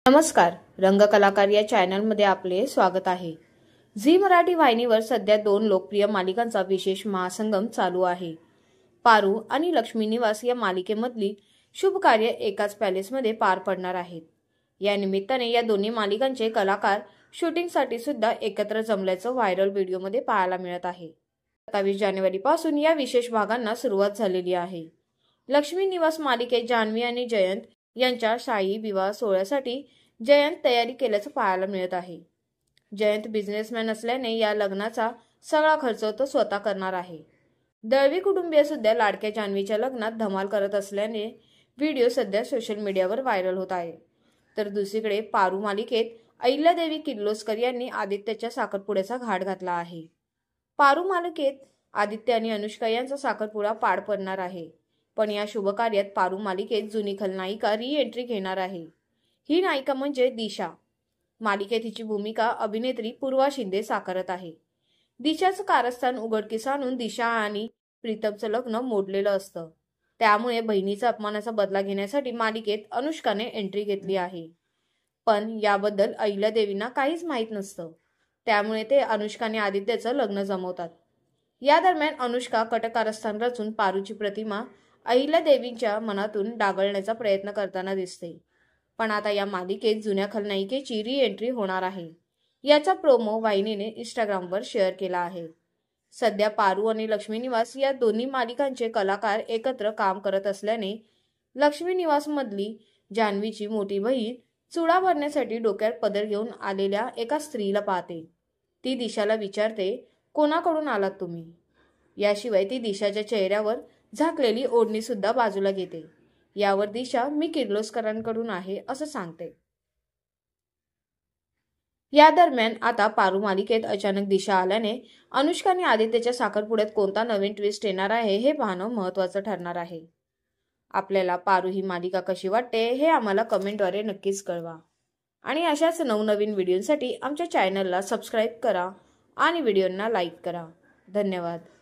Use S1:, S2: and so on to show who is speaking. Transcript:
S1: नमस्कार, रंगकलाकार या चॅनलमध्ये आपले स्वागत आहे। झी मराठी वाहिनीवर सध्या दोन लोकप्रिय मालिकांचा विशेष महासंगम चालू आहे। पारू आणि लक्ष्मी निवास या मालिकेमधली शुभ कार्य एकाच पॅलेसमध्ये पार पडणार आहेत। या निमित्ताने या दोन्ही मालिकांचे कलाकार शूटिंगसाठी सुद्धा एकत्र जमल्याचं व्हायरल व्हिडिओमध्ये पाहायला मिळत आहे। 27 जानेवारीपासून या विशेष भागांना सुरुवात झालेली आहे। लक्ष्मी निवास मालिकेत जान्हवी आणि जयंत यांच्या शाही विवाह सोहळ्यासाठी जयंत तयारी केल्याचं पाहायला मिळत आहे। जयंत बिझनेसमॅन असल्याने या लग्नाचा सगळा खर्च तो स्वतः करणार आहे। दळवी कुटुंबीय सुद्धा लाडक्या जान्हवीच्या लग्नात धमाल करत असल्याने व्हिडिओ सध्या सोशल मीडियावर व्हायरल होत आहे। तर दुसरीकडे पारू मालिकेत अहिल्यादेवी किर्लोस्कर यांनी आदित्यच्या साखरपुड्याचा घाट घातला आहे। पारू मालिकेत आदित्य आणि अनुष्का यांचा साखरपुडा पार पडणार आहे, पण या शुभ कार्यात पारू मालिकेत जुनी खलनायिका री एंट्री घेणार आहे। ही नायिका म्हणजे दिशा। मालिकेत हिची भूमिका अभिनेत्री पूर्वा शिंदे साकारत आहे। दिशाचं कारस्थान उघडकीस आणून दिशा आणि प्रीतमचं लग्न मोडलेलं असतं, त्यामुळे बहिणीचा अपमानाचा बदला घेण्यासाठी मालिकेत अनुष्काने एंट्री घेतली आहे। पण याबद्दल अहिल्यादेवींना काहीच माहीत नसतं, त्यामुळे ते अनुष्काने आदित्यचं लग्न जमवतात। या दरम्यान अनुष्का कटकारस्थान रचून पारूची प्रतिमा अहिल्यादेवींच्या मनातून डागळण्याचा प्रयत्न करताना दिसते। पण आता या मालिकेत जुन्या खलनायिकेची री एंट्री होणार आहे। याचा प्रोमो वाहिनीने इंस्टाग्रामवर शेअर केला आहे। सध्या पारू आणि लक्ष्मी निवास या दोन्ही मालिकांचे कलाकार एकत्र काम करत असल्याने लक्ष्मी निवास मधली जान्हवीची मोठी बहीण चुडा भरण्यासाठी डोक्यात पदर घेऊन आलेल्या एका स्त्रीला पाहते। ती दिशाला विचारते, कोणाकडून आलात तुम्ही? याशिवाय ती दिशाच्या चेहऱ्यावर झाकलेली ओढणी सुद्धा बाजूला घेते। यावर दिशा मी किर्लोस्करांकडून आहे असं सांगते। या दरम्यान आता पारू मालिकेत अचानक दिशा आल्याने अनुष्का आणि आदित्यच्या साखरपुड्यात कोणता नवीन ट्विस्ट येणार आहे हे पाहणं महत्त्वाचं ठरणार आहे। आपल्याला पारू ही मालिका कशी वाटते हे आम्हाला कमेंटद्वारे नक्कीच कळवा आणि अशाच नवनवीन व्हिडिओसाठी आमच्या चॅनलला सबस्क्राईब करा आणि व्हिडिओंना लाईक करा। धन्यवाद।